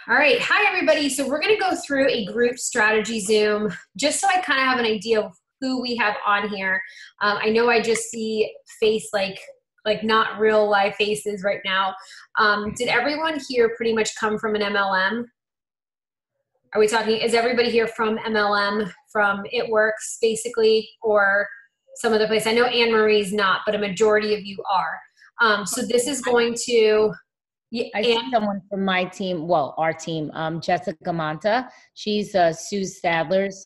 All right. Hi, everybody. So we're going to go through a group strategy Zoom just so I kind of have an idea of who we have on here. I know I just see face like not real live faces right now. Did everyone here pretty much come from an MLM? Are we talking, is everybody here from MLM, from It Works, basically, or some other place? I know Anne Marie's not, but a majority of you are. So this is going to, I see someone from my team, well, our team, Jessica Manta. She's Sue Sadler's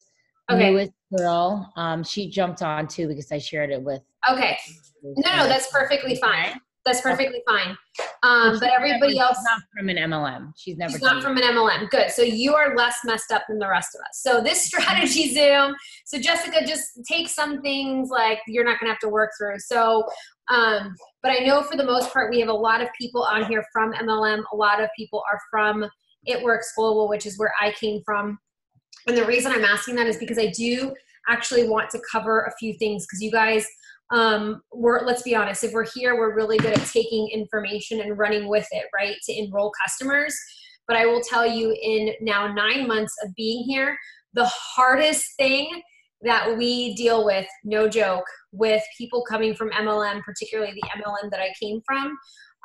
newest girl. She jumped on too because I shared it with. Okay. No, that's perfectly fine. That's perfectly fine. But everybody else, not from an MLM. She's not from an MLM. Good. So you are less messed up than the rest of us. So this strategy Zoom. So Jessica, just take some things like you're not going to have to work through. So, but I know for the most part, we have a lot of people on here from MLM. A lot of people are from It Works Global, which is where I came from. And the reason I'm asking that is because I do actually want to cover a few things because you guys, let's be honest, if we're here, we're really good at taking information and running with it, right, to enroll customers. But I will tell you, in now 9 months of being here, the hardest thing that we deal with, no joke, with people coming from MLM, particularly the MLM that I came from,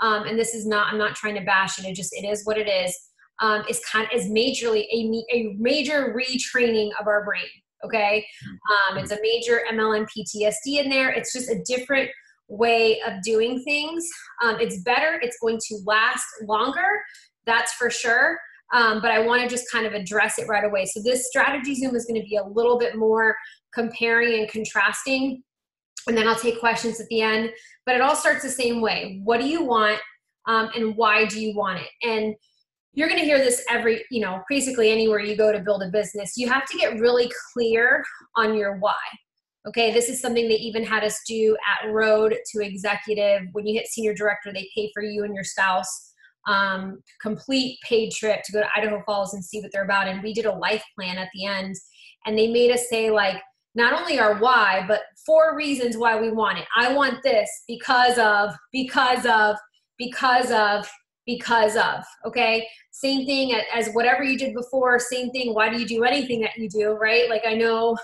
and this is not, I'm not trying to bash it, it is what it is majorly a major retraining of our brain. Okay. It's a major MLM PTSD in there. It's just a different way of doing things. It's better. It's going to last longer. That's for sure. But I want to just kind of address it right away. So this strategy Zoom is going to be a little bit more comparing and contrasting. And then I'll take questions at the end, but it all starts the same way. What do you want? And why do you want it? And you're going to hear this basically anywhere you go to build a business. You have to get really clear on your why. Okay, this is something they even had us do at Road to Executive. When you hit senior director, they pay for you and your spouse complete paid trip to go to Idaho Falls and see what they're about. And we did a life plan at the end. And they made us say, like, not only our why, but 4 reasons why we want it. I want this because of, okay? Same thing as whatever you did before, same thing. Why do you do anything that you do, right? Like I know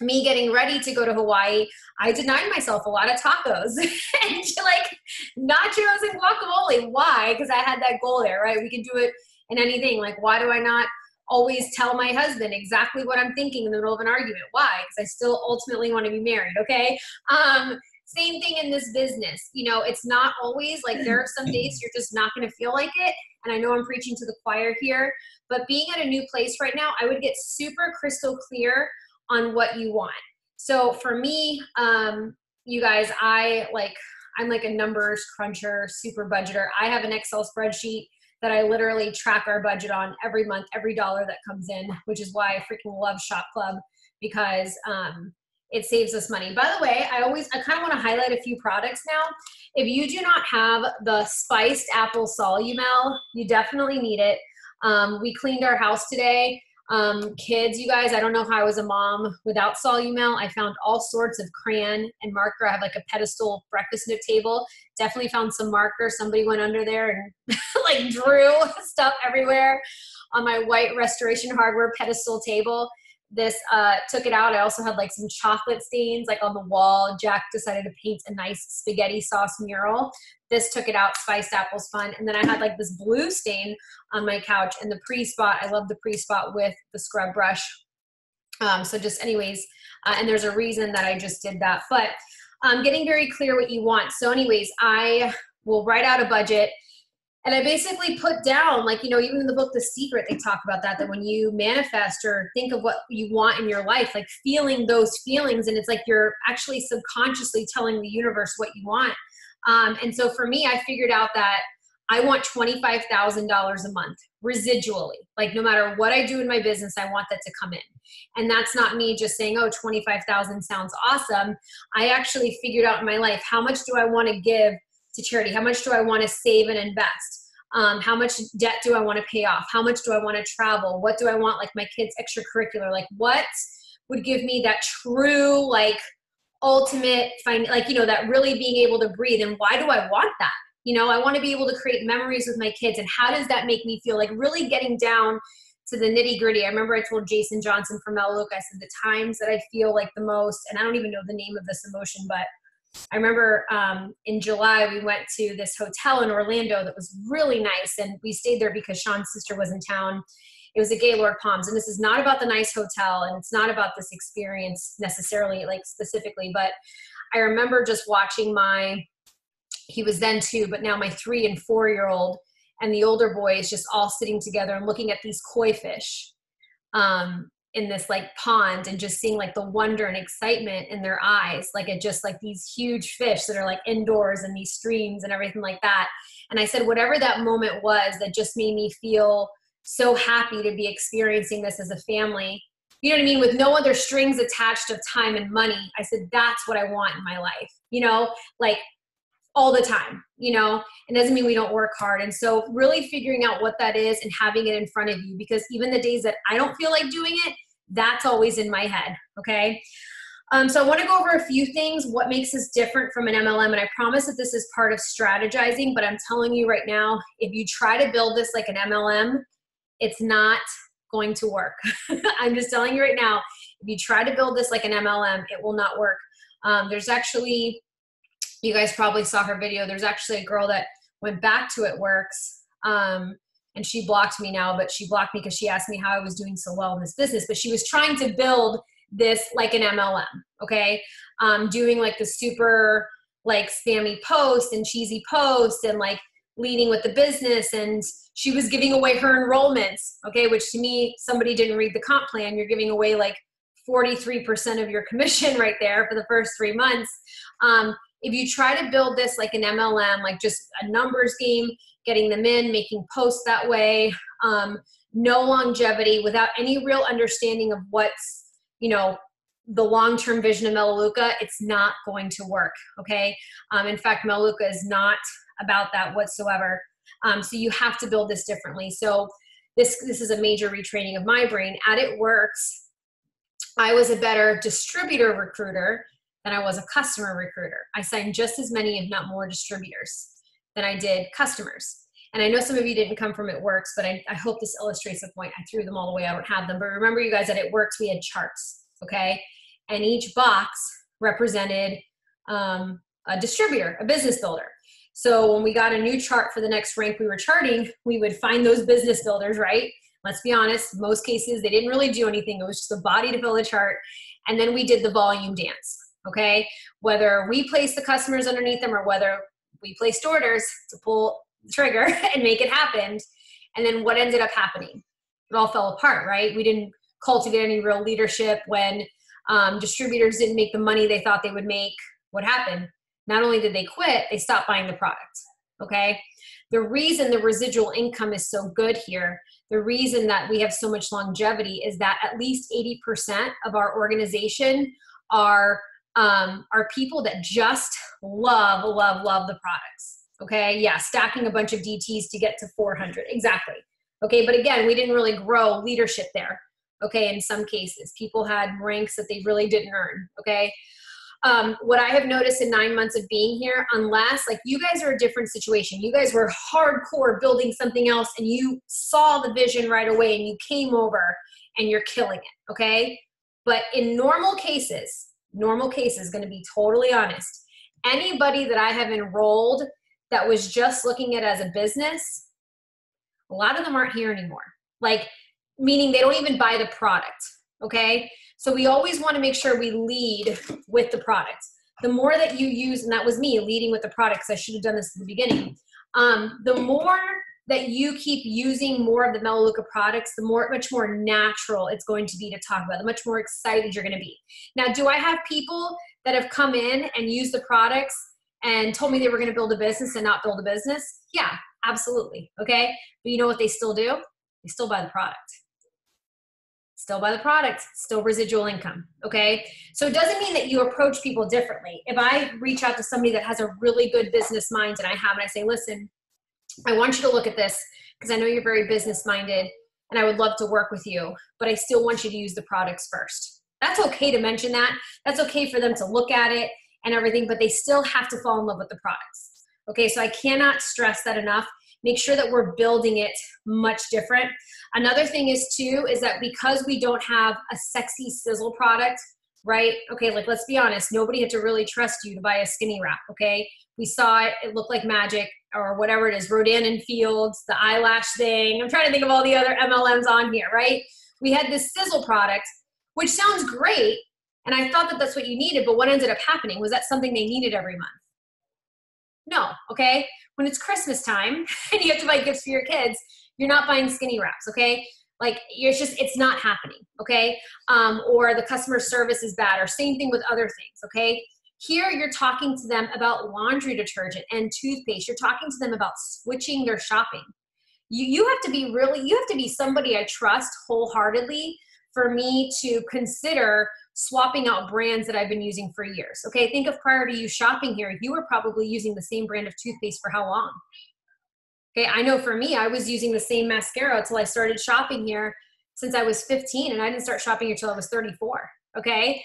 me getting ready to go to Hawaii, I denied myself a lot of tacos and like nachos and guacamole. Why? Because I had that goal there, right? We can do it in anything. Like, why do I not always tell my husband exactly what I'm thinking in the middle of an argument? Why? Because I still ultimately want to be married, okay? Same thing in this business. You know, it's not always like there are some days you're just not going to feel like it. And I know I'm preaching to the choir here, but being at a new place right now, I would get super crystal clear on what you want. So for me, you guys, I'm like a numbers cruncher, super budgeter. I have an Excel spreadsheet that I literally track our budget on every month, every dollar that comes in, which is why I freaking love Shop Club because, it saves us money. By the way, I kind of want to highlight a few products now. If you do not have the spiced apple Solumel, you definitely need it. We cleaned our house today. Kids, you guys, I don't know how I was a mom without Solumel. I found all sorts of crayon and marker. I have like a pedestal breakfast nook table. Definitely found some marker. Somebody went under there and like drew stuff everywhere on my white Restoration Hardware pedestal table. This took it out. I also had like some chocolate stains like on the wall. Jack decided to paint a nice spaghetti sauce mural. This took it out. Spiced apples fun. And then I had like this blue stain on my couch and the pre-spot. I love the pre-spot with the scrub brush. So just anyways, and there's a reason that I just did that, but getting very clear what you want. So anyways, I will write out a budget. And I basically put down, like, you know, even in the book, The Secret, they talk about that when you manifest or think of what you want in your life, like feeling those feelings. And it's like you're actually subconsciously telling the universe what you want. And so for me, I figured out that I want $25,000 a month residually. Like no matter what I do in my business, I want that to come in. And that's not me just saying, oh, 25,000 sounds awesome. I actually figured out in my life, how much do I want to give to charity? How much do I want to save and invest? How much debt do I want to pay off? How much do I want to travel? What do I want, like my kids' extracurricular? Like what would give me that true, like ultimate, like, you know, that really being able to breathe? And why do I want that? You know, I want to be able to create memories with my kids. And how does that make me feel? Like really getting down to the nitty gritty. I remember I told Jason Johnson from Melaleuca, I said the times that I feel like the most, and I don't even know the name of this emotion, but I remember in July, we went to this hotel in Orlando that was really nice. And we stayed there because Sean's sister was in town. It was a Gaylord Palms. And this is not about the nice hotel. And it's not about this experience necessarily, like specifically. But I remember just watching he was then 2, but now my 3 and 4-year-old and the older boys just all sitting together and looking at these koi fish in this like pond, and just seeing like the wonder and excitement in their eyes, like it just like these huge fish that are like indoors in these streams and everything like that. And I said, whatever that moment was that just made me feel so happy to be experiencing this as a family, you know what I mean? With no other strings attached of time and money. I said, that's what I want in my life, you know, like all the time, you know. It doesn't mean we don't work hard. And so really figuring out what that is and having it in front of you, because even the days that I don't feel like doing it, that's always in my head. Okay. So I want to go over a few things, what makes us different from an MLM. And I promise that this is part of strategizing, but I'm telling you right now, if you try to build this like an MLM, it's not going to work. I'm just telling you right now, if you try to build this like an MLM, it will not work. There's actually, you guys probably saw her video. There's actually a girl that went back to It Works, and she blocked me now, but she blocked me because she asked me how I was doing so well in this business. But she was trying to build this like an MLM, okay? Doing like the super like spammy posts and cheesy posts and like leading with the business. And she was giving away her enrollments, okay? Which to me, somebody didn't read the comp plan. You're giving away like 43% of your commission right there for the first 3 months. If you try to build this like an MLM, like just a numbers game, getting them in, making posts that way, no longevity, without any real understanding of what's, you know, the long-term vision of Melaleuca, it's not going to work, okay? In fact, Melaleuca is not about that whatsoever. So you have to build this differently. So this is a major retraining of my brain. At It Works, I was a better distributor recruiter than I was a customer recruiter. I signed just as many, if not more, distributors than I did customers. And I know some of you didn't come from It Works, but I hope this illustrates the point. I threw them all away. I don't have them. But remember, you guys, at It Works, we had charts, okay? And each box represented a distributor, a business builder. So when we got a new chart for the next rank we were charting, we would find those business builders, right? Let's be honest, most cases, they didn't really do anything. It was just a body to fill a chart. And then we did the volume dance, okay? Whether we placed the customers underneath them or whether we placed orders to pull the trigger and make it happen. And then what ended up happening? It all fell apart, right? We didn't cultivate any real leadership. When distributors didn't make the money they thought they would make, what happened? Not only did they quit, they stopped buying the product, okay? The reason the residual income is so good here, the reason that we have so much longevity is that at least 80% of our organization are people that just love the products, okay? Yeah, stacking a bunch of DTs to get to 400, exactly. Okay, but again, we didn't really grow leadership there, okay? In some cases, people had ranks that they really didn't earn, okay? What I have noticed in 9 months of being here, unless like you guys are a different situation, you guys were hardcore building something else and you saw the vision right away and you came over and you're killing it, okay? But in normal cases, going to be totally honest, anybody that I have enrolled that was just looking at it as a business, a lot of them aren't here anymore. Like, meaning they don't even buy the product, okay? So we always want to make sure we lead with the product. The more that you use, and that was me leading with the products, I should have done this at the beginning. The more that you keep using more of the Melaleuca products, much more natural it's going to be to talk about, the much more excited you're going to be. Now, do I have people that have come in and used the products and told me they were going to build a business and not build a business? Yeah, absolutely. Okay. But you know what they still do? They still buy the product. Still buy the product, still residual income, okay? So it doesn't mean that you approach people differently. If I reach out to somebody that has a really good business mind and I say, listen, I want you to look at this because I know you're very business-minded and I would love to work with you, but I still want you to use the products first. That's okay to mention that. That's okay for them to look at it and everything, but they still have to fall in love with the products, Okay, so I cannot stress that enough. Make sure that we're building it much different. Another thing is too, is that because we don't have a sexy sizzle product, right? Okay, like let's be honest, nobody had to really trust you to buy a skinny wrap, okay? We saw it, it looked like magic or whatever it is, Rodan and Fields, the eyelash thing. I'm trying to think of all the other MLMs on here, right? We had this sizzle product, which sounds great, and I thought that that's what you needed, but what ended up happening was that something they needed every month. No, okay? When it's Christmas time and you have to buy gifts for your kids, you're not buying skinny wraps, okay? Like it's not happening, okay? Or the customer service is bad, or same thing with other things, okay? Here you're talking to them about laundry detergent and toothpaste. You're talking to them about switching their shopping. You have to be somebody I trust wholeheartedly for me to consider swapping out brands that I've been using for years. Okay, think of prior to you shopping here, you were probably using the same brand of toothpaste for how long? Okay, I know for me, I was using the same mascara until I started shopping here since I was 15, and I didn't start shopping until I was 34. Okay,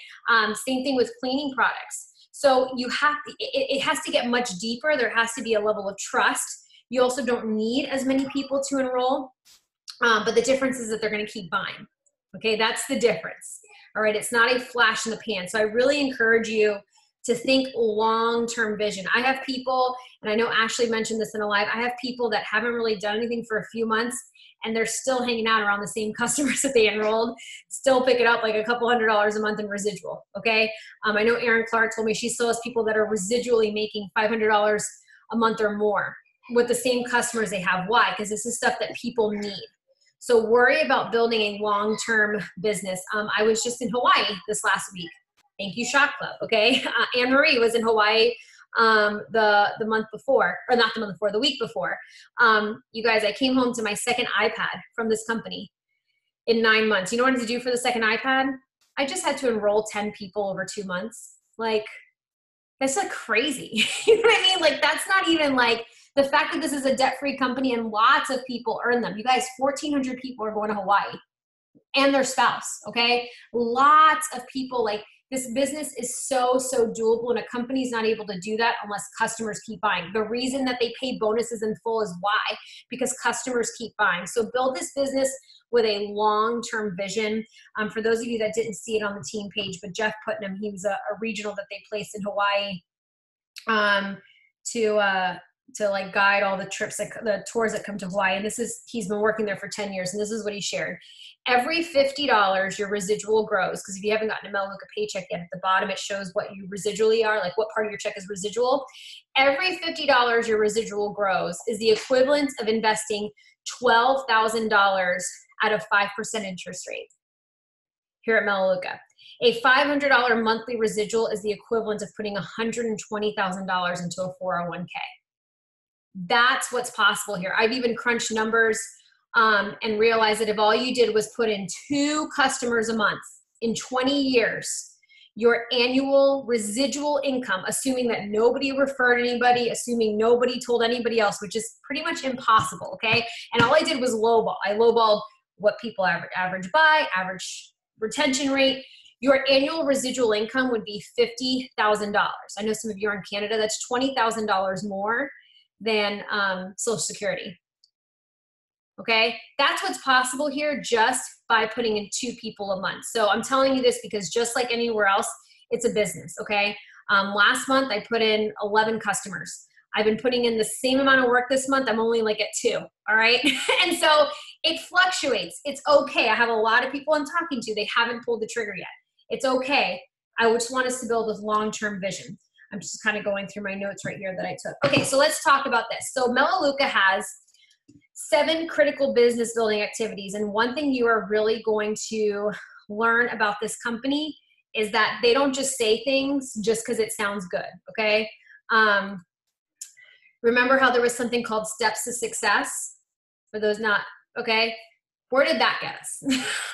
same thing with cleaning products. So it has to get much deeper. There has to be a level of trust. You also don't need as many people to enroll, but the difference is that they're going to keep buying. Okay, that's the difference. All right, it's not a flash in the pan. So I really encourage you to think long-term vision. I have people, and I know Ashley mentioned this in a live, I have people that haven't really done anything for a few months, and they're still hanging out around the same customers that they enrolled, still picking up like a couple $100s a month in residual, okay? I know Erin Clark told me she still has people that are residually making $500 a month or more with the same customers they have. Why? Because this is stuff that people need. So worry about building a long-term business. I was just in Hawaii this last week. Thank you, Shop Club, okay? Anne-Marie was in Hawaii the month before, or not the month before, the week before. You guys, I came home to my second iPad from this company in 9 months. You know what I had to do for the second iPad? I just had to enroll 10 people over 2 months. Like, that's like crazy. You know what I mean? Like, that's not even like, the fact that this is a debt-free company and lots of people earn them. You guys, 1,400 people are going to Hawaii and their spouse, okay? Lots of people, like, this business is so doable, and a company's not able to do that unless customers keep buying. The reason that they pay bonuses in full is why? Because customers keep buying. So build this business with a long-term vision. For those of you that didn't see it on the team page, but Jeff Putnam, he was a regional that they placed in Hawaii to like guide all the trips, the tours that come to Hawaii. And he's been working there for 10 years. And this is what he shared. Every $50 your residual grows. Because if you haven't gotten a Melaleuca paycheck yet, at the bottom, it shows what you residually are, like what part of your check is residual. Every $50 your residual grows is the equivalent of investing $12,000 at a 5% interest rate here at Melaleuca. A $500 monthly residual is the equivalent of putting $120,000 into a 401k. That's what's possible here. I've even crunched numbers and realized that if all you did was put in 2 customers a month in 20 years, your annual residual income, assuming that nobody referred anybody, assuming nobody told anybody else, which is pretty much impossible, okay? And all I did was lowball. I lowballed what people average buy, average retention rate. Your annual residual income would be $50,000. I know some of you are in Canada. That's $20,000 more than Social Security. Okay, that's what's possible here just by putting in 2 people a month. So I'm telling you this because just like anywhere else, it's a business. Okay, last month I put in 11 customers. I've been putting in the same amount of work this month. I'm only like at 2. All right, and so it fluctuates. It's okay. I have a lot of people I'm talking to. They haven't pulled the trigger yet. It's okay. I just want us to build with long-term vision. I'm just kind of going through my notes right here that I took. Okay, so let's talk about this. So Melaleuca has 7 critical business building activities. And one thing you are really going to learn about this company is that they don't just say things just because it sounds good, okay? Remember how there was something called Steps to Success? For those not, okay? Where did that get us?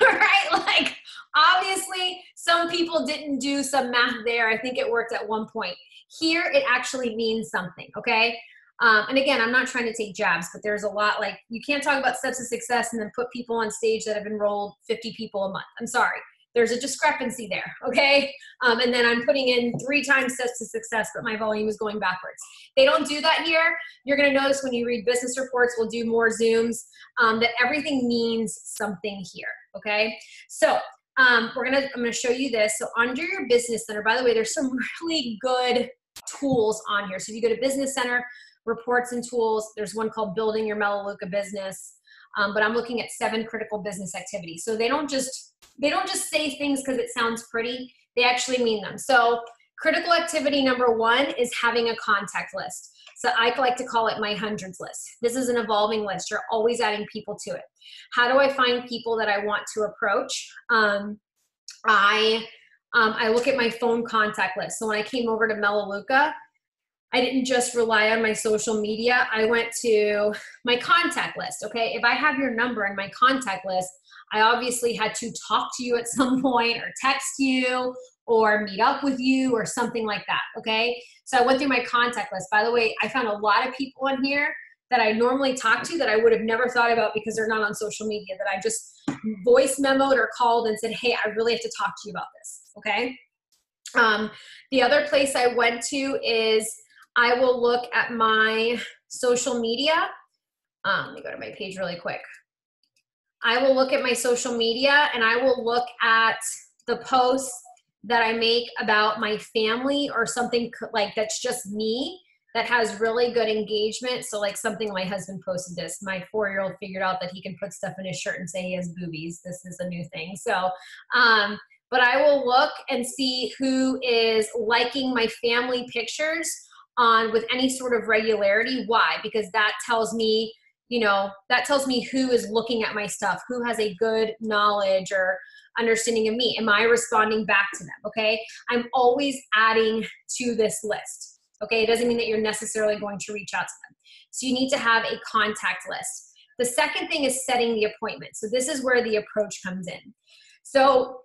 Right? Like, obviously, some people didn't do some math there. I think it worked at one point. Here, it actually means something, okay? And again, I'm not trying to take jabs, but there's a lot, like, you can't talk about steps to success and then put people on stage that have enrolled 50 people a month. I'm sorry. there's a discrepancy there, okay? And then I'm putting in 3 times steps to success, but my volume is going backwards. They don't do that here. You're gonna notice when you read business reports, we'll do more Zooms, that everything means something here, okay? So I'm gonna show you this. So under your business center, by the way, there's some really good tools on here. So if you go to Business Center, reports and tools, there's one called Building Your Melaleuca Business. But I'm looking at 7 critical business activities. So they don't just say things because it sounds pretty. They actually mean them. So critical activity number 1 is having a contact list. So I like to call it my hundreds list. This is an evolving list. You're always adding people to it. How do I find people that I want to approach? I look at my phone contact list. So when I came over to Melaleuca, I didn't just rely on my social media. I went to my contact list, okay? If I have your number in my contact list, I obviously had to talk to you at some point or text you or meet up with you or something like that, okay? So I went through my contact list. By the way, I found a lot of people on here that I normally talk to that I would have never thought about because they're not on social media, that I just voice memoed or called and said, hey, I really have to talk to you about this, okay? The other place I went to is I will look at my social media. Let me go to my page really quick. I will look at my social media and I will look at the posts that I make about my family or something like that's just me that has really good engagement. So like something my husband posted this, my 4-year-old figured out that he can put stuff in his shirt and say he has boobies. This is a new thing. So, but I will look and see who is liking my family pictures on with any sort of regularity. Why? Because that tells me, that tells me who is looking at my stuff, who has a good knowledge or understanding of me. Am I responding back to them? Okay. I'm always adding to this list. Okay. It doesn't mean that you're necessarily going to reach out to them. So you need to have a contact list. The second thing is setting the appointment. So this is where the approach comes in. So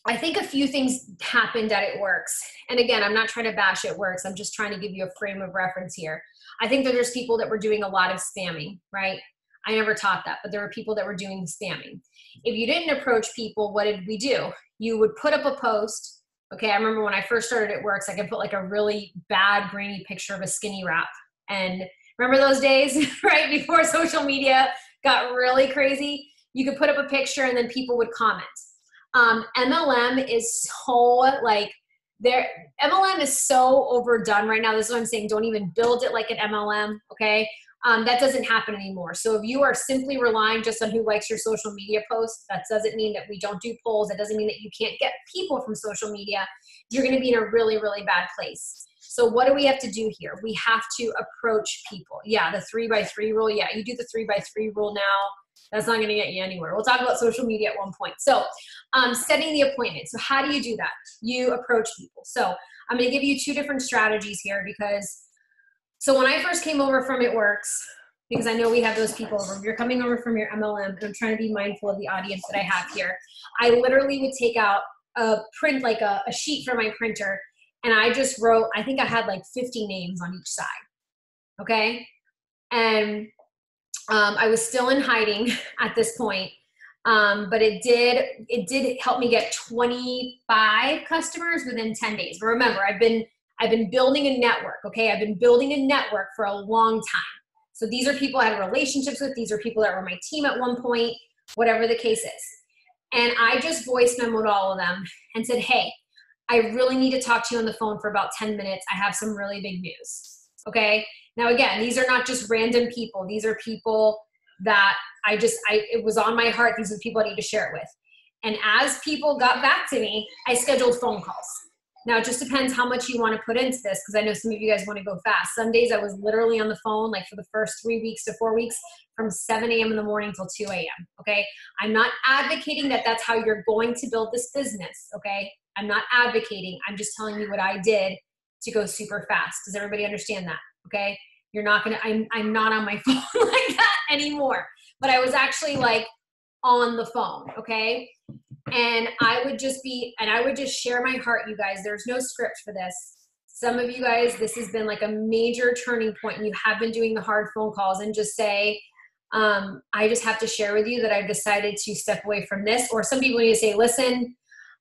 I think a few things happened at It Works. And again, I'm not trying to bash It Works. I'm just trying to give you a frame of reference here. I think that there's people that were doing a lot of spamming, right? I never taught that, but there were people that were doing spamming. If you didn't approach people, what did we do? You would put up a post. Okay, I remember when I first started It Works, I could put like a really bad, grainy picture of a skinny wrap. And remember those days, right? Before social media got really crazy, you could put up a picture and then people would comment. MLM is so MLM is so overdone right now. This is what I'm saying. Don't even build it like an MLM. Okay. That doesn't happen anymore. So if you are simply relying just on who likes your social media posts, that doesn't mean that we don't do polls. That doesn't mean that you can't get people from social media. You're going to be in a really, really bad place. So what do we have to do here? We have to approach people. Yeah. The 3x3 rule. Yeah. You do the 3x3 rule now. That's not going to get you anywhere. We'll talk about social media at one point. So setting the appointment. So how do you do that? You approach people. So I'm going to give you 2 different strategies here so when I first came over from It Works, because I know we have those people over, you're coming over from your MLM, and I'm trying to be mindful of the audience that I have here. I literally would take out a print, like a sheet from my printer, and I just wrote, I think I had like 50 names on each side. Okay. And I was still in hiding at this point. But it did help me get 25 customers within 10 days. But remember, I've been building a network. Okay. I've been building a network for a long time. So these are people I had relationships with. These are people that were my team at one point, whatever the case is. And I just voice memoed all of them and said, hey, I really need to talk to you on the phone for about 10 minutes. I have some really big news. Okay. Now, again, these are not just random people. These are people that it was on my heart. These are the people I need to share it with. And as people got back to me, I scheduled phone calls. Now, it just depends how much you want to put into this, because I know some of you guys want to go fast. Some days I was literally on the phone, like for the first 3 weeks to 4 weeks, from 7 a.m. in the morning till 2 a.m. Okay. I'm not advocating that that's how you're going to build this business. Okay. I'm not advocating. I'm just telling you what I did to go super fast. Does everybody understand that? Okay. You're not going to, I'm not on my phone like that anymore, but I was actually like on the phone. Okay. And I would just share my heart, you guys. There's no script for this. Some of you guys, this has been like a major turning point, and you have been doing the hard phone calls, and just say, I just have to share with you that I've decided to step away from this. Or some people need to say, listen,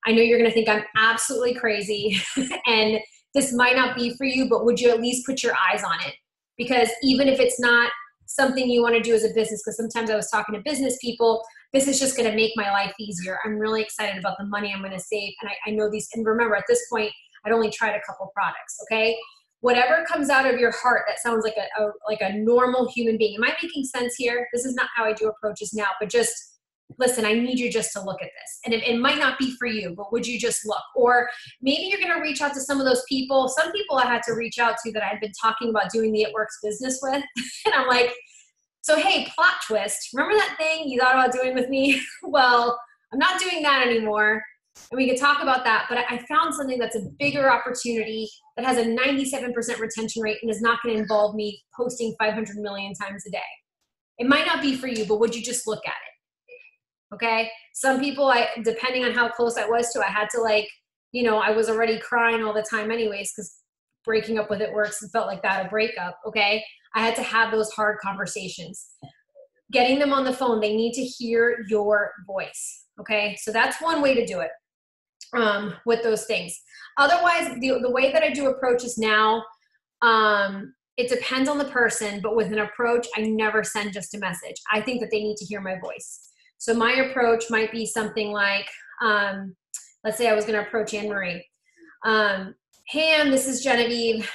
I know you're going to think I'm absolutely crazy and this might not be for you, but would you at least put your eyes on it? Because even if it's not something you want to do as a business, because sometimes I was talking to business people, this is just going to make my life easier. I'm really excited about the money I'm going to save. And I know these, and remember at this point, I'd only tried a couple products. Okay. Whatever comes out of your heart that sounds like a normal human being. Am I making sense here? This is not how I do approaches now, but just listen, I need you just to look at this. And it might not be for you, but would you just look? Or maybe you're going to reach out to some of those people. Some people I had to reach out to that I'd been talking about doing the It Works business with. And I'm like, so hey, plot twist. Remember that thing you thought about doing with me? Well, I'm not doing that anymore. And we could talk about that, but I found something that's a bigger opportunity that has a 97% retention rate and is not going to involve me posting 500 million times a day. It might not be for you, but would you just look at it? Okay. Some people, depending on how close I was to, I had to I was already crying all the time anyways, because breaking up with It Works, it felt like that, a breakup. Okay. I had to have those hard conversations. Getting them on the phone, they need to hear your voice. Okay. So that's one way to do it with those things. Otherwise, the way that I do approaches now, it depends on the person, but with an approach, I never send just a message. I think that they need to hear my voice. So my approach might be something like, let's say I was going to approach Anne-Marie. Hey, Anne, this is Genevieve.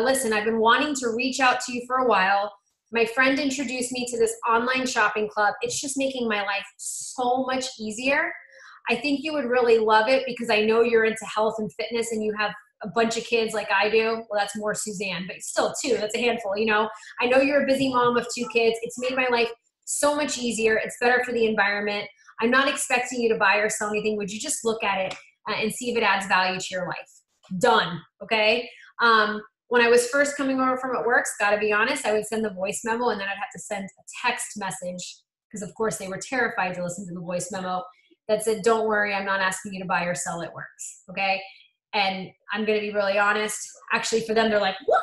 Listen, I've been wanting to reach out to you for a while. My friend introduced me to this online shopping club. It's just making my life so much easier. I think you would really love it because I know you're into health and fitness and you have a bunch of kids like I do. Well, that's more Suzanne, but still two, that's a handful. I know you're a busy mom of 2 kids. It's made my life so much easier. It's better for the environment. I'm not expecting you to buy or sell anything. Would you just look at it and see if it adds value to your life? Done. Okay. When I was first coming over from It Works, got to be honest, I would send the voice memo and then I'd have to send a text message because of course they were terrified to listen to the voice memo that said, don't worry, I'm not asking you to buy or sell It Works. Okay. And I'm going to be really honest. Actually, for them, they're like, what?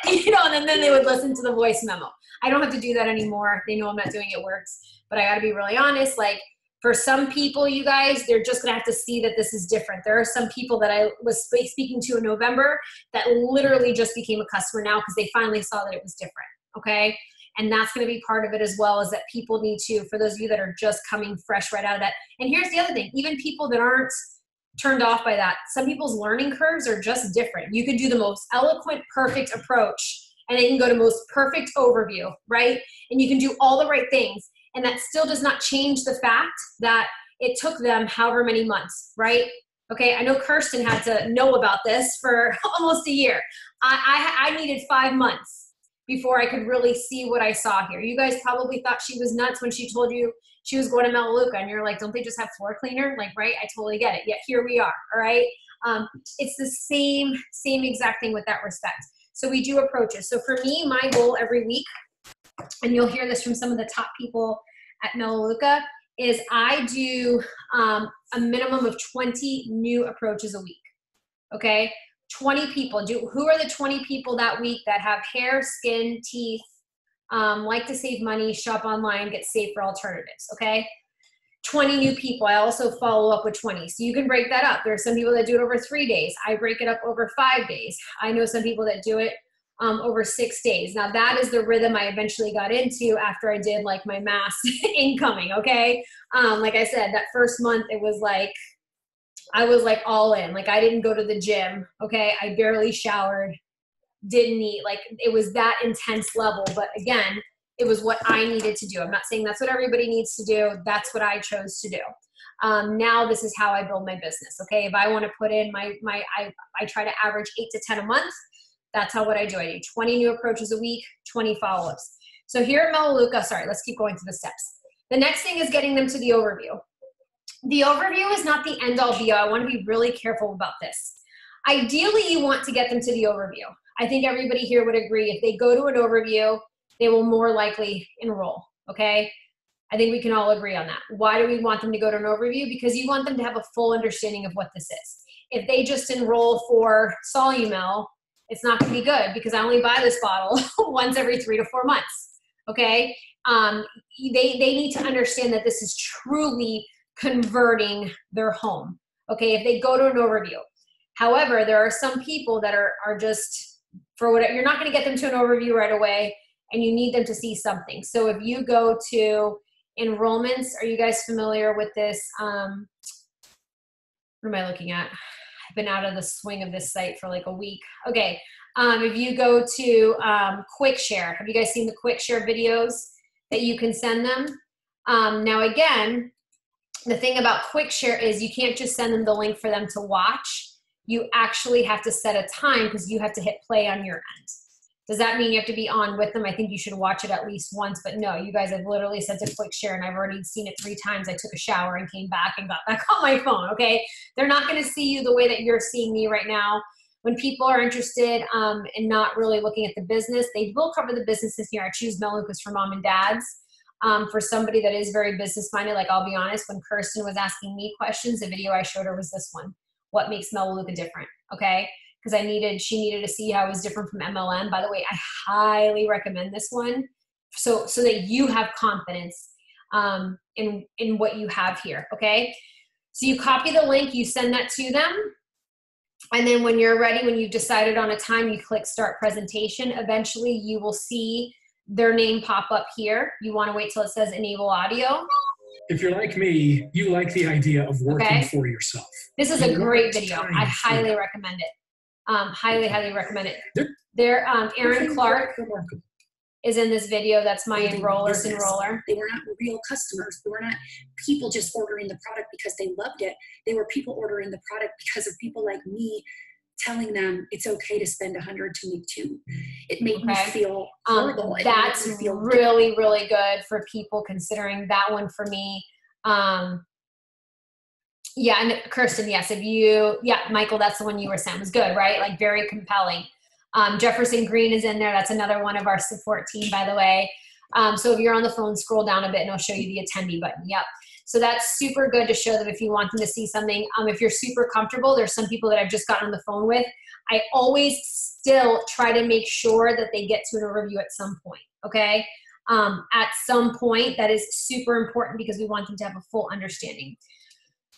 And then they would listen to the voice memo. I don't have to do that anymore. They know I'm not doing It Works, but I got to be really honest. Like for some people, you guys, they're just going to have to see that this is different. There are some people that I was speaking to in November that literally just became a customer now because they finally saw that it was different. Okay. And that's going to be part of it as well, is that people need to, for those of you that are just coming fresh right out of that. And here's the other thing, even people that aren't turned off by that, some people's learning curves are just different. You can do the most eloquent, perfect approach, and then you can go to most perfect overview, right? And you can do all the right things. And that still does not change the fact that it took them however many months, right? Okay, I know Kirsten had to know about this for almost a year. I needed 5 months before I could really see what I saw here. You guys probably thought she was nuts when she told you she was going to Melaleuca, and you're like, don't they just have floor cleaner? Like, right? I totally get it. Yet here we are, all right? It's the same exact thing with that respect. So we do approaches. So for me, my goal every week, and you'll hear this from some of the top people at Melaleuca, is I do a minimum of 20 new approaches a week, okay? 20 people. Who are the 20 people that week that have hair, skin, teeth, like to save money, shop online, get safer alternatives, okay? 20 new people. I also follow up with 20. So you can break that up. There are some people that do it over 3 days. I break it up over 5 days. I know some people that do it over 6 days. Now that is the rhythm I eventually got into after I did like my mass incoming, okay? Like I said, that first month it was like, I was like all in. Like I didn't go to the gym, okay? I barely showered, didn't eat. Like it was that intense level. But again, it was what I needed to do. I'm not saying that's what everybody needs to do. That's what I chose to do. Now this is how I build my business, okay? If I want to put in I try to average 8 to 10 a month. That's what I do. I do 20 new approaches a week, 20 follow-ups. So here at Melaleuca, sorry, let's keep going through the steps. The next thing is getting them to the overview. The overview is not the end-all be-all. I want to be really careful about this. Ideally, you want to get them to the overview. I think everybody here would agree. If they go to an overview, they will more likely enroll, okay? I think we can all agree on that. Why do we want them to go to an overview? Because you want them to have a full understanding of what this is. If they just enroll for Solumel, it's not going to be good because I only buy this bottle once every 3 to 4 months, okay? They need to understand that this is truly converting their home, okay, if they go to an overview. However, there are some people that are just, for whatever, you're not going to get them to an overview right away, and you need them to see something. So if you go to enrollments, are you guys familiar with this? What am I looking at? I've been out of the swing of this site for like a week. Okay, if you go to Quick Share, have you guys seen the Quick Share videos that you can send them? Now again, the thing about Quick Share is you can't just send them the link for them to watch. You actually have to set a time because you have to hit play on your end. Does that mean you have to be on with them? I think you should watch it at least once, but no, you guys have literally sent a Quick Share and I've already seen it 3 times. I took a shower and came back and got back on my phone, okay? They're not gonna see you the way that you're seeing me right now. When people are interested and not really looking at the business, they will cover the businesses here. I choose Melaleucas for mom and dads. For somebody that is very business-minded, like I'll be honest, when Kirsten was asking me questions, the video I showed her was this one. What makes Melaleuca different, okay? Because she needed to see how it was different from MLM. By the way, I highly recommend this one so that you have confidence in what you have here, okay? So you copy the link, you send that to them, and then when you're ready, when you've decided on a time, you click Start Presentation. Eventually, you will see their name pop up here. You want to wait till it says Enable Audio. If you're like me, you like the idea of working for yourself. This is a great video. I highly recommend it. Highly recommend it. Aaron Clark is in this video. That's my enrollers enroller. They were not real customers. They were not people just ordering the product because they loved it. They were people ordering the product because of people like me telling them it's okay to spend 100 to make 2. It made me feel horrible. That's really, really good for people considering that one for me. Yeah, and Kirsten, yes, Michael, that's the one you were saying was good, right? Like very compelling. Jefferson Green is in there. That's another one of our support team, by the way. So if you're on the phone, scroll down a bit and it'll show you the attendee button. Yep. So that's super good to show them if you want them to see something. If you're super comfortable, there's some people that I've just gotten on the phone with. I always still try to make sure that they get to an overview at some point, okay? At some point, that is super important because we want them to have a full understanding.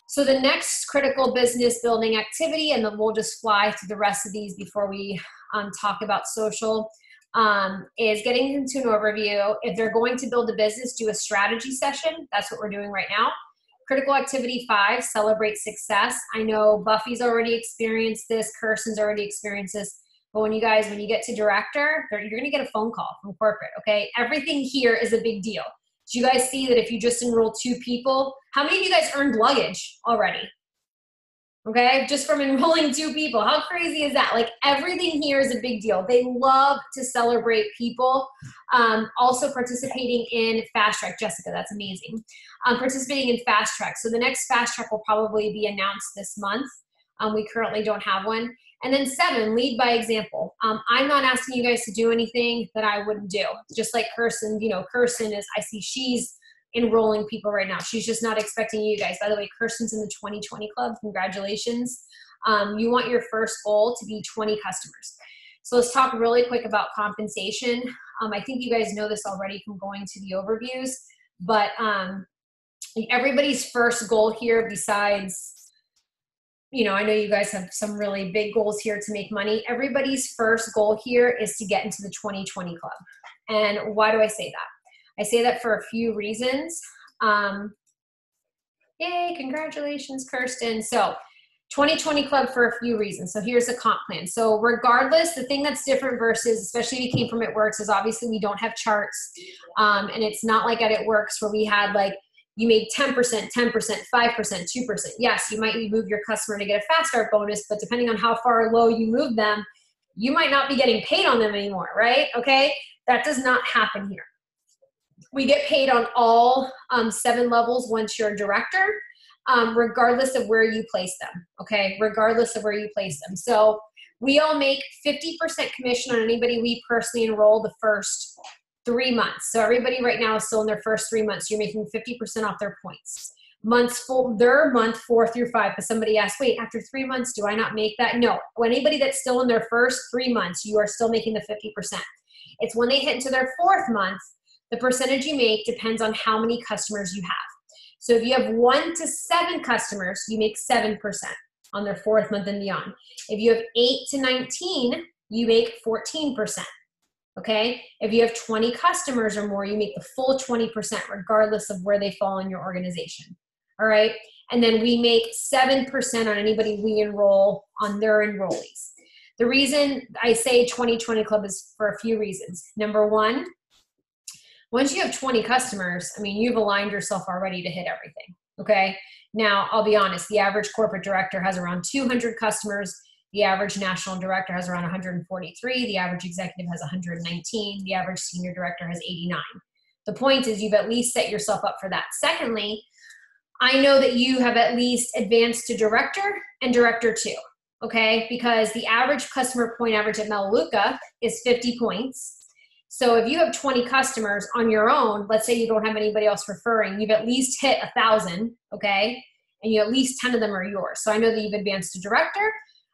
So the next critical business building activity, and then we'll just fly through the rest of these before we talk about social, is getting into an overview. If they're going to build a business, do a strategy session. That's what we're doing right now. Critical activity 5, celebrate success. I know Buffy's already experienced this, Kirsten's already experienced this, but when you get to director, you're gonna get a phone call from corporate, okay? Everything here is a big deal. Do you guys see that if you just enroll 2 people, how many of you guys earned luggage already? Okay, just from enrolling 2 people. How crazy is that? Like everything here is a big deal. They love to celebrate people. Also participating in Fast Track. Jessica, that's amazing. Participating in Fast Track. So the next Fast Track will probably be announced this month. We currently don't have one. And then 7, lead by example. I'm not asking you guys to do anything that I wouldn't do. Just like Kirsten, Kirsten is, I see she's enrolling people right now. She's just not expecting you guys. By the way, Kirsten's in the 2020 club. Congratulations. You want your first goal to be 20 customers. So let's talk really quick about compensation. I think you guys know this already from going to the overviews, but everybody's first goal here besides, I know you guys have some really big goals here to make money. Everybody's first goal here is to get into the 2020 club. And why do I say that? I say that for a few reasons. Yay, congratulations, Kirsten. So 2020 club for a few reasons. So here's a comp plan. So regardless, the thing that's different versus, especially if you came from It Works, is obviously we don't have charts. And it's not like at It Works where we had like, you made 10%, 10%, 5%, 2%. Yes, you might move your customer to get a fast start bonus, but depending on how far low you move them, you might not be getting paid on them anymore, right? Okay, that does not happen here. We get paid on all 7 levels once you're a director, regardless of where you place them, okay? Regardless of where you place them. So we all make 50% commission on anybody we personally enroll the first 3 months. So everybody right now is still in their first 3 months. You're making 50% off their points. Their month 4 through 5. But somebody asked, wait, after 3 months, do I not make that? No. Anybody that's still in their first 3 months, you are still making the 50%. It's when they hit into their 4th month, the percentage you make depends on how many customers you have. So if you have 1 to 7 customers, you make 7% on their 4th month and beyond. If you have 8 to 19, you make 14%. Okay. If you have 20 customers or more, you make the full 20% regardless of where they fall in your organization. All right. And then we make 7% on anybody we enroll on their enrollees. The reason I say 20/20 club is for a few reasons. Number one, once you have 20 customers, I mean, you've aligned yourself already to hit everything. Okay. Now, I'll be honest, the average corporate director has around 200 customers. The average national director has around 143. The average executive has 119. The average senior director has 89. The point is you've at least set yourself up for that. Secondly, I know that you have at least advanced to director and director 2. Okay, because the average customer point average at Melaleuca is 50 points. So if you have 20 customers on your own, let's say you don't have anybody else referring, you've at least hit 1,000, okay? And you at least 10 of them are yours. So I know that you've advanced to director.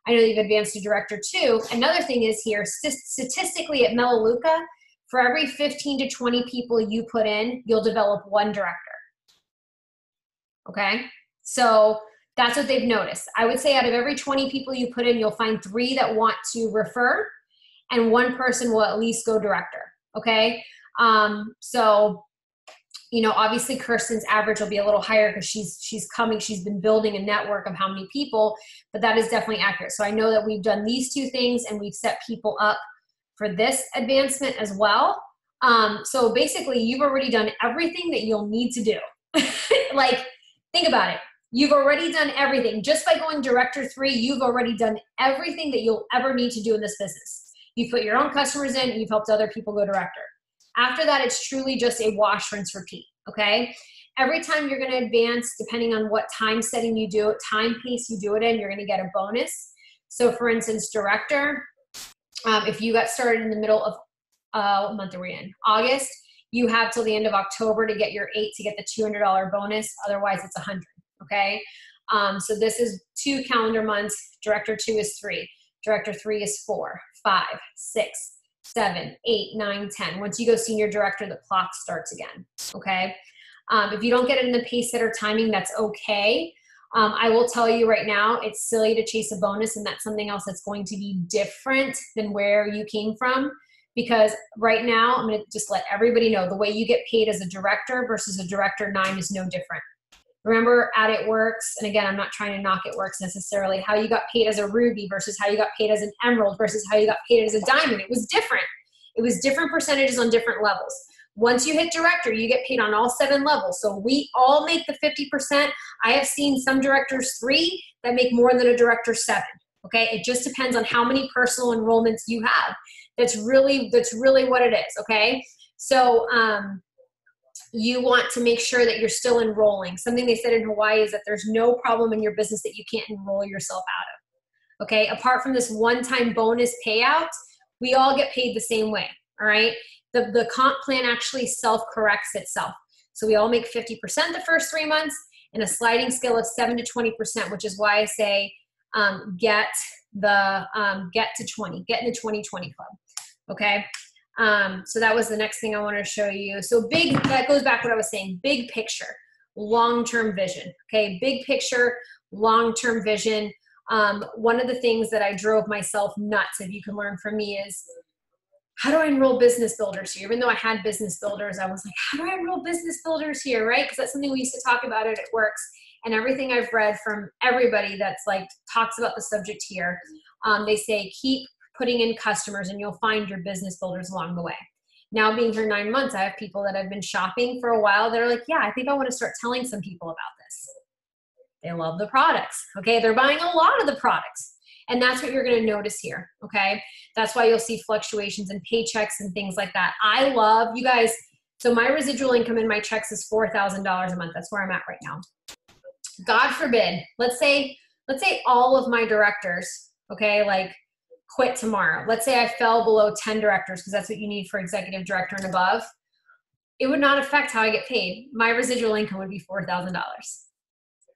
I know that you've advanced to director 2. Another thing is here, statistically at Melaleuca, for every 15 to 20 people you put in, you'll develop 1 director. Okay? So that's what they've noticed. I would say out of every 20 people you put in, you'll find 3 that want to refer, and 1 person will at least go director. Okay. So, you know, obviously Kirsten's average will be a little higher because she's been building a network of how many people, but that is definitely accurate. So I know that we've done these 2 things and we've set people up for this advancement as well. So basically you've already done everything that you'll need to do. Like, think about it. You've already done everything. Just by going director 3, you've already done everything that you'll ever need to do in this business. You've put your own customers in and you've helped other people go director. After that, it's truly just a wash, rinse, repeat, okay? Every time you're gonna advance, depending on what time setting you do it, time pace you do it in, you're gonna get a bonus. So for instance, director, if you got started in the middle of, what month are we in? August, you have till the end of October to get your 8 to get the $200 bonus. Otherwise it's 100, okay? So this is 2 calendar months. Director 2 is 3. Director 3 is 4, 5, 6, 7, 8, 9, 10. Once you go senior director, the clock starts again, okay? If you don't get it in the pace setter timing, that's okay. I will tell you right now, it's silly to chase a bonus, and that's something else that's going to be different than where you came from, because right now, I'm gonna just let everybody know, the way you get paid as a director versus a director 9 is no different. Remember at It Works, and again, I'm not trying to knock It Works necessarily, how you got paid as a ruby versus how you got paid as an emerald versus how you got paid as a diamond. It was different. It was different percentages on different levels. Once you hit director, you get paid on all 7 levels. So we all make the 50%. I have seen some directors 3 that make more than a director 7. Okay, it just depends on how many personal enrollments you have. That's really what it is. Okay, so you want to make sure that you're still enrolling. Something they said in Hawaii is that there's no problem in your business that you can't enroll yourself out of. Okay, apart from this one-time bonus payout, we all get paid the same way. All right, the comp plan actually self-corrects itself. So we all make 50% the first 3 months, and a sliding scale of 7 to 20%, which is why I say get to 20, get in the 20/20 club. Okay. So that was the next thing I wanted to show you. So that goes back to what I was saying, big picture, long-term vision. Okay. Big picture, long-term vision. One of the things that I drove myself nuts, if you can learn from me, is how do I enroll business builders here? Even though I had business builders, I was like, how do I enroll business builders here? Right. Cause that's something we used to talk about at It Works, and everything I've read from everybody that's like talks about the subject here. They say, keep putting in customers and you'll find your business builders along the way. Now being here 9 months, I have people that have been shopping for a while. They're like, yeah, I think I want to start telling some people about this. They love the products. Okay. They're buying a lot of the products. And that's what you're going to notice here. Okay. That's why you'll see fluctuations in paychecks and things like that. I love you guys. So my residual income in my checks is $4,000 a month. That's where I'm at right now. God forbid, let's say all of my directors, okay, like quit tomorrow. Let's say I fell below 10 directors, because that's what you need for executive director and above. It would not affect how I get paid. My residual income would be $4,000. Isn't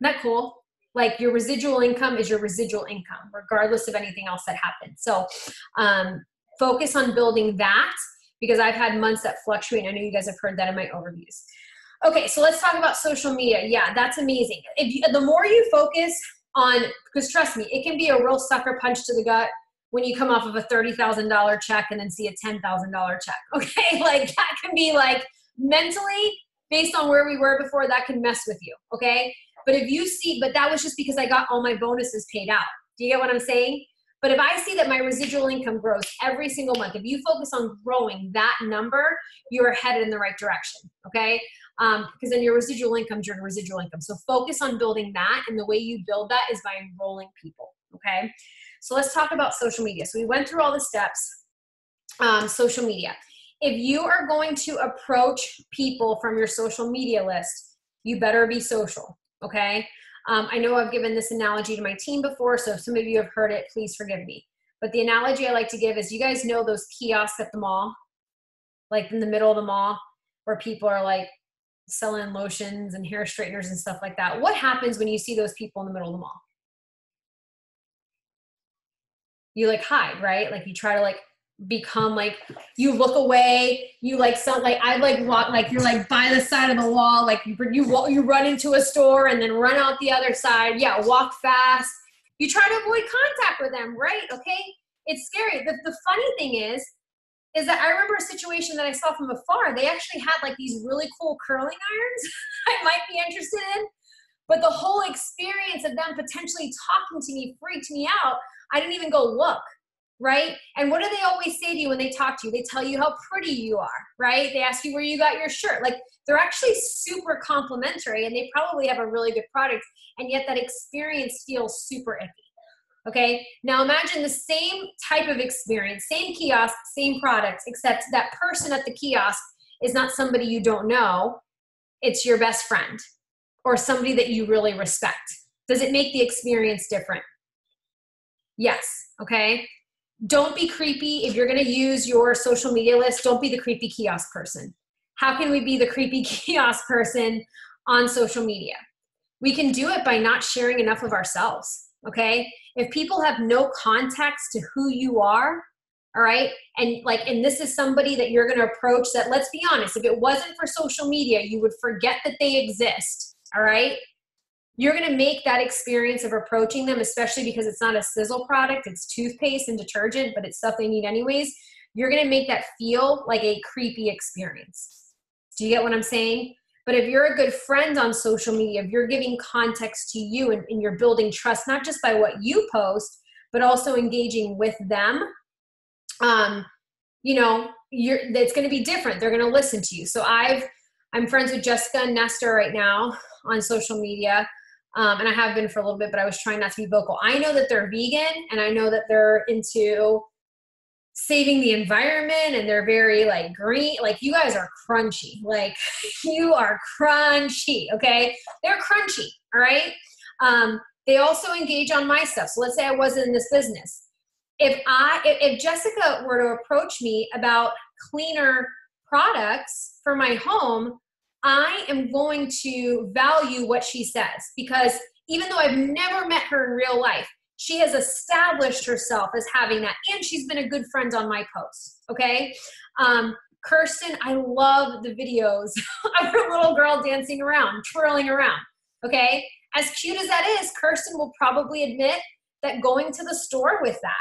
that cool? Like, your residual income is your residual income, regardless of anything else that happens. So focus on building that, because I've had months that fluctuate. I know you guys have heard that in my overviews. Okay, so let's talk about social media. Yeah, that's amazing. The more you focus on, because trust me, it can be a real sucker punch to the gut when you come off of a $30,000 check and then see a $10,000 check. Okay, like that can be like mentally, based on where we were before, that can mess with you. Okay, but if you see, but that was just because I got all my bonuses paid out. Do you get what I'm saying? But if I see that my residual income grows every single month, if you focus on growing that number, you're headed in the right direction. Okay. Because then your residual income is your residual income. So focus on building that. And the way you build that is by enrolling people. Okay. So let's talk about social media. So we went through all the steps. Social media. If you are going to approach people from your social media list, you better be social. Okay. I know I've given this analogy to my team before, so if some of you have heard it, please forgive me. But the analogy I like to give is, you guys know those kiosks at the mall, like in the middle of the mall, where people are like selling lotions and hair straighteners and stuff like that. What happens when you see those people in the middle of the mall? You like hide, right? Like you try to like become like, you look away, you like sound like, I like walk like you're like by the side of the wall, like you run into a store and then run out the other side. Yeah, walk fast. You try to avoid contact with them, right? Okay, it's scary. The funny thing is that I remember a situation that I saw from afar. They actually had like these really cool curling irons I might be interested in, but the whole experience of them potentially talking to me freaked me out. I didn't even go look. Right? And what do they always say to you when they talk to you? They tell you how pretty you are, right? They ask you where you got your shirt. Like, they're actually super complimentary, and they probably have a really good product, and yet that experience feels super icky. Okay? Now imagine the same type of experience, same kiosk, same product, except that person at the kiosk is not somebody you don't know. It's your best friend or somebody that you really respect. Does it make the experience different? Yes. Okay? Don't be creepy. If you're going to use your social media list, don't be the creepy kiosk person. How can we be the creepy kiosk person on social media? We can do it by not sharing enough of ourselves, okay? If people have no context to who you are, all right, and this is somebody that you're going to approach that, let's be honest, if it wasn't for social media, you would forget that they exist, all right? You're going to make that experience of approaching them, especially because it's not a sizzle product, it's toothpaste and detergent, but it's stuff they need anyways. You're going to make that feel like a creepy experience. Do you get what I'm saying? But if you're a good friend on social media, if you're giving context to you and you're building trust, not just by what you post, but also engaging with them, it's going to be different. They're going to listen to you. So I'm friends with Jessica and Nestor right now on social media. And I have been for a little bit, but I was trying not to be vocal. I know that they're vegan, and I know that they're into saving the environment, and they're very like green. Like, you guys are crunchy. Like, you are crunchy. Okay. They're crunchy. All right. They also engage on my stuff. So let's say I wasn't in this business. If Jessica were to approach me about cleaner products for my home, I am going to value what she says, because even though I've never met her in real life, she has established herself as having that, and she's been a good friend on my posts, okay? Kirsten, I love the videos of her little girl dancing around, twirling around, okay? As cute as that is, Kirsten will probably admit that going to the store with that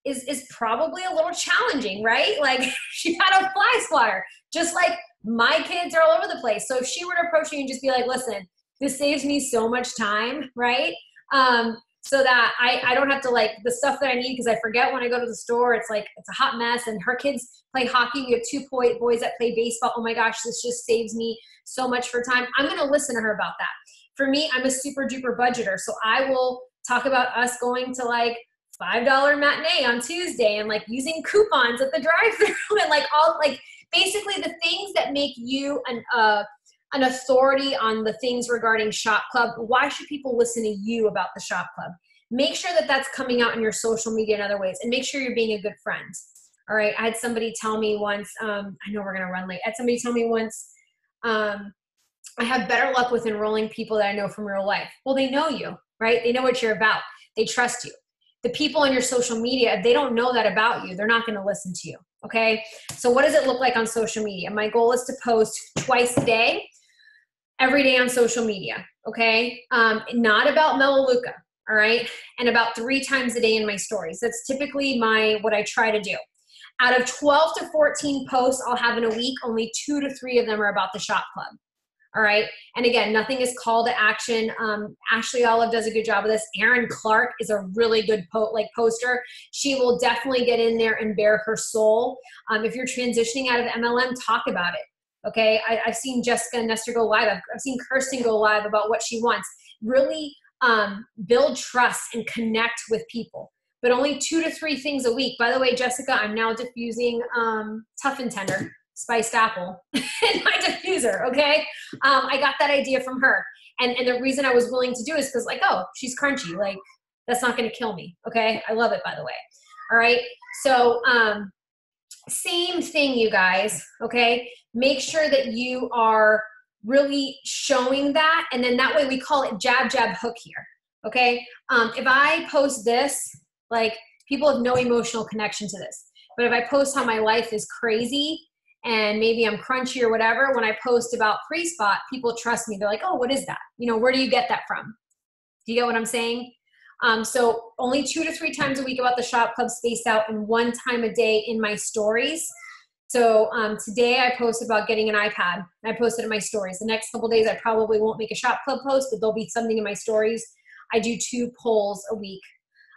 is probably a little challenging, right? Like, she had a fly swatter, just like my kids are all over the place. So if she were to approach you and just be like, listen, this saves me so much time, right? So that I don't have to, like, the stuff that I need, because I forget when I go to the store, it's like, it's a hot mess, and her kids play hockey. We have 2 boys that play baseball. Oh my gosh, this just saves me so much for time. I'm going to listen to her about that. For me, I'm a super duper budgeter. So I will talk about us going to like $5 matinee on Tuesday, and like using coupons at the drive-thru, and like all, like, basically the things that make you an authority on the things regarding Shop Club. Why should people listen to you about the Shop Club? Make sure that that's coming out in your social media in other ways, and make sure you're being a good friend. All right. I had somebody tell me once, I know we're going to run late. I had somebody tell me once, I have better luck with enrolling people that I know from real life. Well, they know you, right? They know what you're about. They trust you. The people on your social media, if they don't know that about you, they're not going to listen to you. Okay. So what does it look like on social media? My goal is to post twice a day. every day on social media, okay? Not about Melaleuca, all right? And about 3 times a day in my stories. That's typically what I try to do. Out of 12 to 14 posts I'll have in a week, only 2 to 3 of them are about the shop club. All right. And again, nothing is call to action. Ashley Olive does a good job of this. Erin Clark is a really good poster. She will definitely get in there and bare her soul. If you're transitioning out of MLM, talk about it. Okay. I've seen Jessica and Nestor go live. I've seen Kirsten go live about what she wants. Really build trust and connect with people. But only 2 to 3 things a week. By the way, Jessica, I'm now diffusing Tough and Tender spiced apple in my diffuser, okay? I got that idea from her. And the reason I was willing to do it is because, like, oh, she's crunchy. Like, that's not going to kill me, okay? I love it, by the way. All right? So same thing, you guys, okay? Make sure that you are really showing that. And then that way we call it jab, jab, hook here, okay? If I post this, like, people have no emotional connection to this. But if I post how my life is crazy and maybe I'm crunchy or whatever, when I post about pre-spot, people trust me. They're like, oh, what is that? You know, where do you get that from? Do you get what I'm saying? So only 2 to 3 times a week about the shop club, spaced out, and 1 time a day in my stories. So today I posted about getting an iPad. I posted in my stories. The next couple days I probably won't make a shop club post, but there'll be something in my stories. I do 2 polls a week.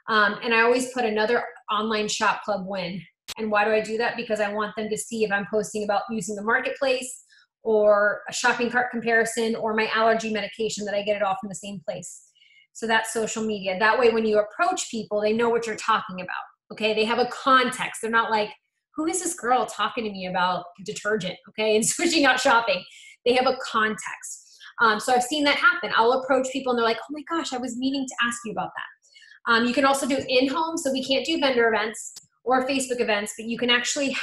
And I always put another online shop club win. And why do I do that? Because I want them to see if I'm posting about using the marketplace or a shopping cart comparison or my allergy medication, that I get it all from the same place. So that's social media. That way, when you approach people, they know what you're talking about. Okay. They have a context. They're not like, who is this girl talking to me about detergent? Okay. And switching out shopping. They have a context. So I've seen that happen. I'll approach people and they're like, oh my gosh, I was meaning to ask you about that. You can also do in-home. So we can't do vendor events or Facebook events, but you can actually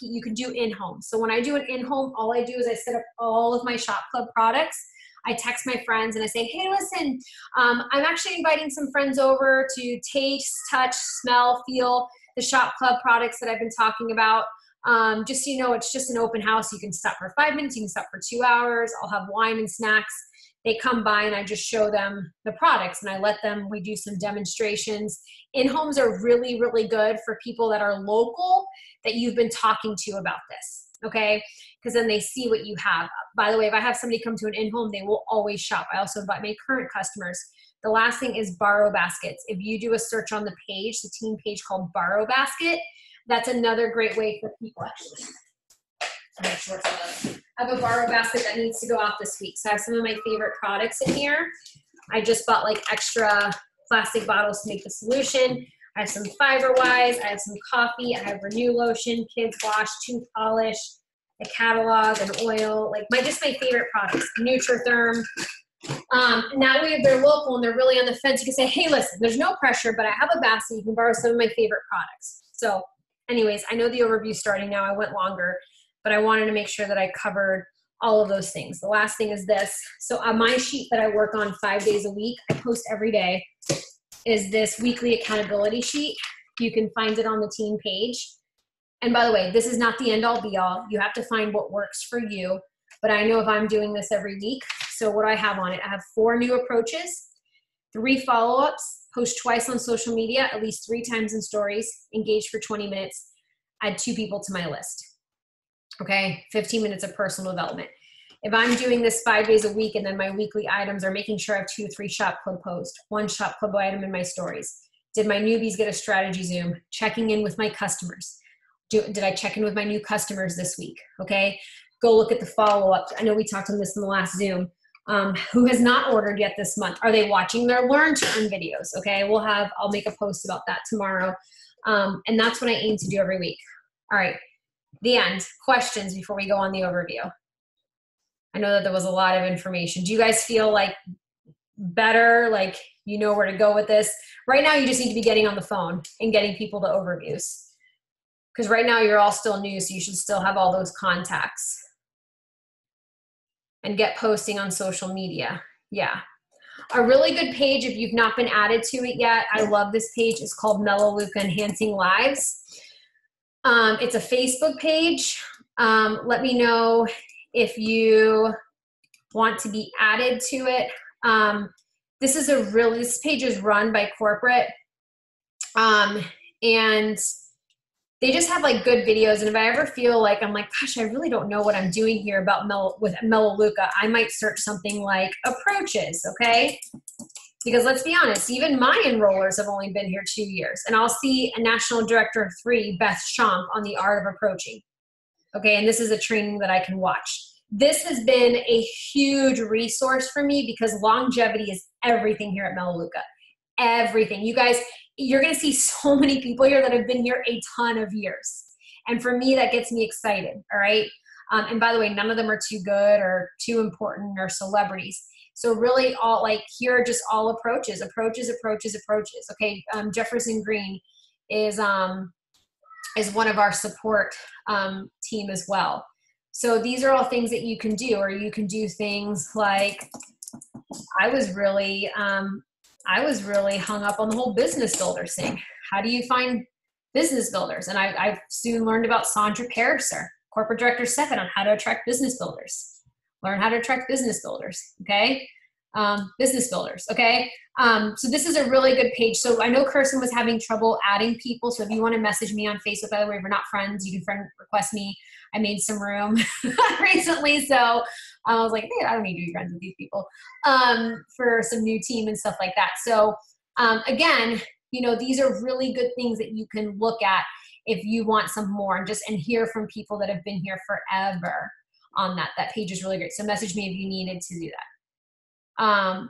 you can do in-home. So when I do an in-home, all I do is I set up all of my shop club products. I text my friends and I say, hey, listen, I'm actually inviting some friends over to taste, touch, smell, feel the shop club products that I've been talking about. Just so you know, it's just an open house. You can stop for 5 minutes, you can stop for 2 hours. I'll have wine and snacks. They come by and I just show them the products and we do some demonstrations. In-homes are really, really good for people that are local that you've been talking to about this, okay? Because then they see what you have. By the way, if I have somebody come to an in-home, they will always shop. I also invite my current customers. The last thing is borrow baskets. If you do a search on the page, the team page called Borrow Basket, that's another great way for people actually. I have a borrow basket that needs to go out this week. So I have some of my favorite products in here. I just bought like extra plastic bottles to make the solution. I have some Fiber-Wise. I have some coffee. I have Renew lotion, kids wash, tooth polish, a catalog, an oil, like just my favorite products. Nutritherm. Now they're local and they're really on the fence. You can say, hey, listen, there's no pressure, but I have a basket. You can borrow some of my favorite products. So anyways, I know the overview starting now. I went longer, but I wanted to make sure that I covered all of those things. The last thing is this. So on my sheet that I work on 5 days a week, I post every day, is this weekly accountability sheet. You can find it on the team page. And by the way, this is not the end all be all. You have to find what works for you. But I know if I'm doing this every week, so what do I have on it? I have 4 new approaches, 3 follow-ups, post twice on social media, at least 3 times in stories, engage for 20 minutes, add 2 people to my list. Okay, 15 minutes of personal development. If I'm doing this 5 days a week and then my weekly items are making sure I have 2 or 3 shop club posts, 1 shop club item in my stories. Did my newbies get a strategy Zoom? Checking in with my customers. Did I check in with my new customers this week? Okay, go look at the follow-up. I know we talked on this in the last Zoom. Who has not ordered yet this month? Are they watching their Learn to Earn videos? Okay, I'll make a post about that tomorrow. And that's what I aim to do every week. All right. The end. Questions before we go on the overview. I know that there was a lot of information. Do you guys feel like better, like you know where to go with this? Right now, you just need to be getting on the phone and getting people the overviews. Because right now, you're all still new, so you should still have all those contacts. And get posting on social media. Yeah. A really good page, if you've not been added to it yet, I love this page. It's called Melaleuca Enhancing Lives. It's a Facebook page. Let me know if you want to be added to it. This page is run by corporate. And they just have like good videos. And if I ever feel like I'm like, gosh, I really don't know what I'm doing here with Melaleuca, I might search something like approaches, okay? Because let's be honest, even my enrollers have only been here 2 years. And I'll see a National Director of 3, Beth Schomp, on the art of approaching. Okay, and this is a training that I can watch. This has been a huge resource for me because longevity is everything here at Melaleuca. Everything. You guys, you're going to see so many people here that have been here a ton of years. And for me, that gets me excited. All right. And by the way, none of them are too good or too important or celebrities. So really all like here are just all approaches. Okay. Jefferson Green is one of our support team as well. So these are all things that you can do, or you can do things like I was really hung up on the whole business builders thing. How do you find business builders? And I soon learned about Sandra Pariser, Corporate Director 7, on how to attract business builders. Learn how to attract business builders, okay? Business builders, okay? So this is a really good page. So I know Kirsten was having trouble adding people. So if you want to message me on Facebook, by the way, if we're not friends, you can friend request me. I made some room recently. So I was like, hey, I don't need to be friends with these people for some new team and stuff like that. So again, you know, these are really good things that you can look at if you want some more and hear from people that have been here forever on that. That page is really great. So message me if you needed to do that.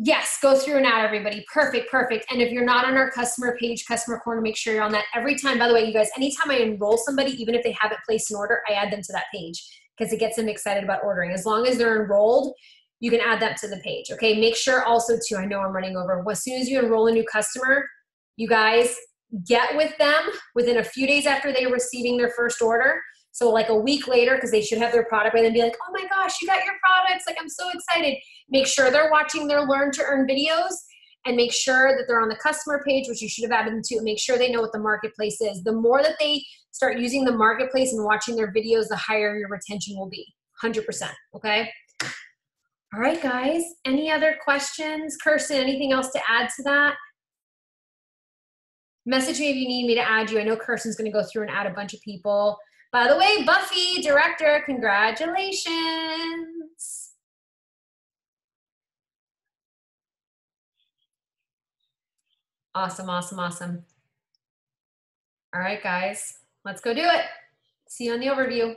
Yes, go through and add everybody. Perfect. And if you're not on our customer page, Customer Corner, make sure you're on that every time. By the way, you guys, anytime I enroll somebody, even if they haven't placed an order, I add them to that page because it gets them excited about ordering. As long as they're enrolled, you can add that to the page. Okay, make sure also too, I know I'm running over, as soon as you enroll a new customer, you guys get with them within a few days after they're receiving their first order. So like a week later, because they should have their product by then, be like, oh my gosh, you got your products. Like, I'm so excited. Make sure they're watching their Learn to Earn videos and make sure that they're on the customer page, which you should have added them to, and make sure they know what the marketplace is. The more that they start using the marketplace and watching their videos, the higher your retention will be, 100%, okay? All right, guys, any other questions? Kirsten, anything else to add to that? Message me if you need me to add you. I know Kirsten's gonna go through and add a bunch of people. By the way, Buffy, director, congratulations. Awesome. All right, guys, let's go do it. See you on the overview.